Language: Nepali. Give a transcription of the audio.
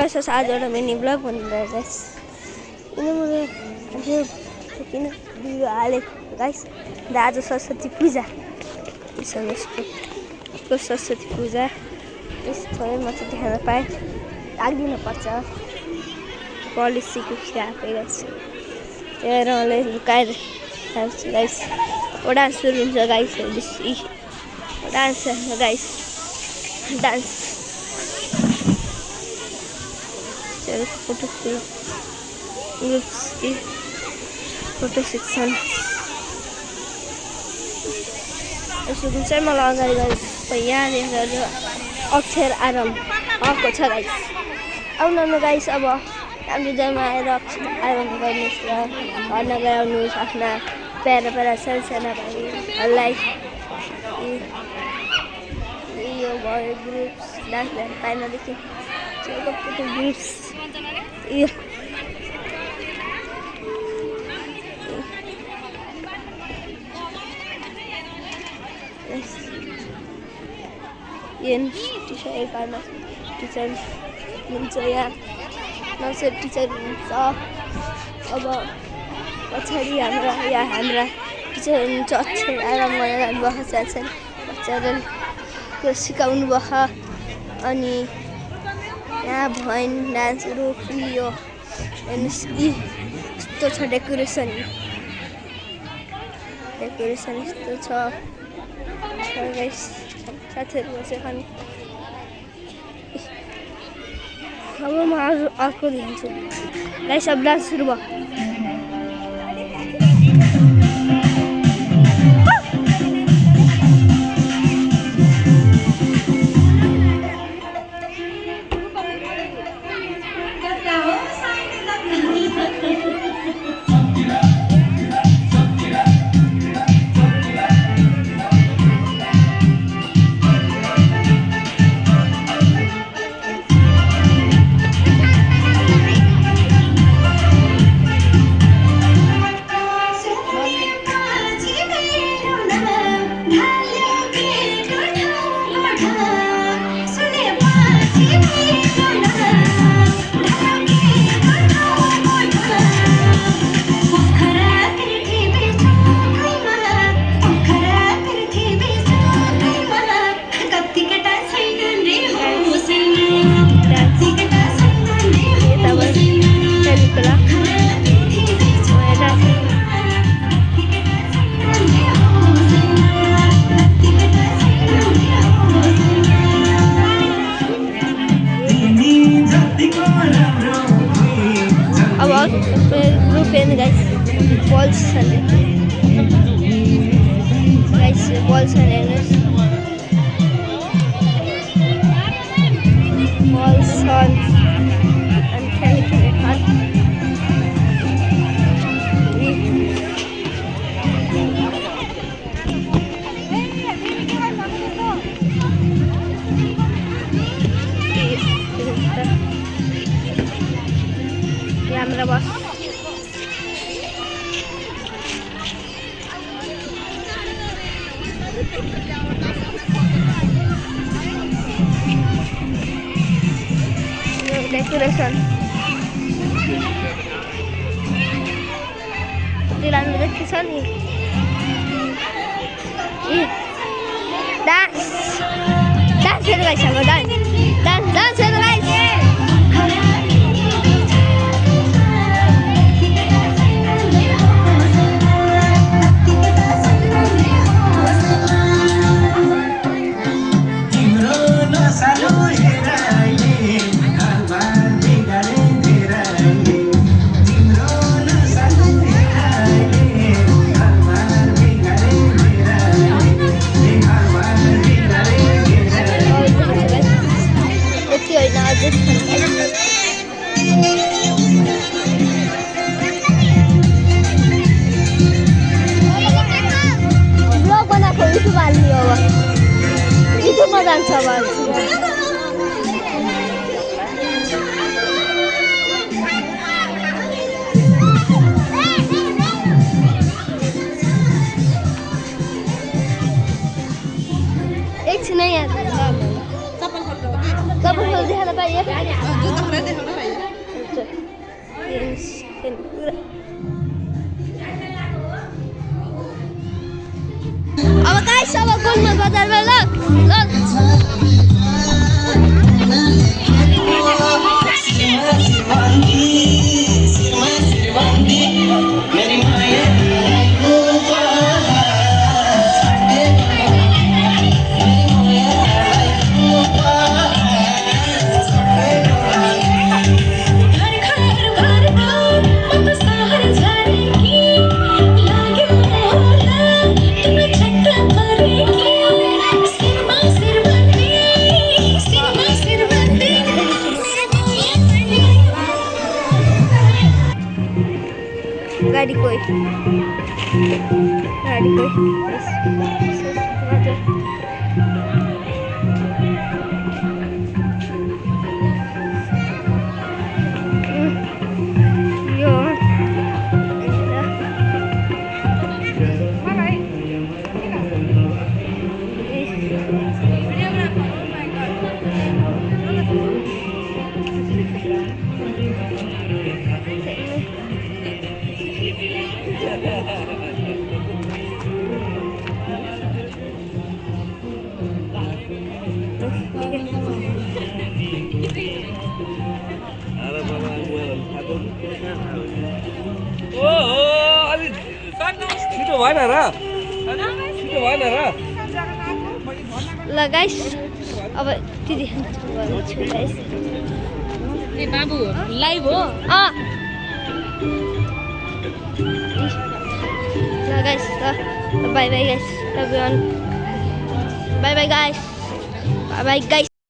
आज एउटा मिनी ब्लग बनाउँदा गाइस किन भिडियो हालेको गाइस आज सरस्वती पूजा सरस्वती पूजा यस्तो म चाहिँ देखाउन पाएँ राखिदिनु पर्छ पोलिसीको कुरा आएको गाइस त्यही रङले लुकाएर गाइस ओ डान्स सुरु हुन्छ गाइस बेसी dance guys dance photo section यसो चाहिँ मलाई अगाडि गएर यहाँनिर अक्षर आरम्भ आएको छ गाइस आउनु गाइस अब हाम्रो जम्मा आएर अक्षर आरम्भ गर्नुहोस् र घर नगराउनुहोस् आफ्ना प्यारा साना भाइहरूलाई यो भयो ग्रुप्स डान्स पाइनदेखि ग्रुप्स टिचर हुन्छ यहाँ नर्सरी टिचर हुन्छ अब पछाडि हाम्रा टिचर हुनुहुन्छ अक्षर आराम गरेर जानुभएको छ बच्चाहरूले सिकाउनु भयो अनि यहाँ भएन डान्सहरू यो हेर्नुहोस् यस्तो छ डेकोरेसन यस्तो छ गाइस साथीहरू बसेर खानु अब म अर्को दिन्छु गाइस अब डान्स सुरु भयो ग्रुप हेर्नु गाइस बल्स हेर्नुहोस् बल्स छन् अनि खेल्ने क्यामेरा बस डेकोरेसन दिलानु जति छ नि डान्स हेर्नु गाइस हाम्रो डान्स हेर्नु गाइस गाइस अब गोलमा बजारमा ल गाडी कोही यो छिटो भएन र छिटो भएन र ल गाइस अब दिदी छु गाइस ए बाबु लाइभ हो ल गाइस ल by by guys everyone by by guys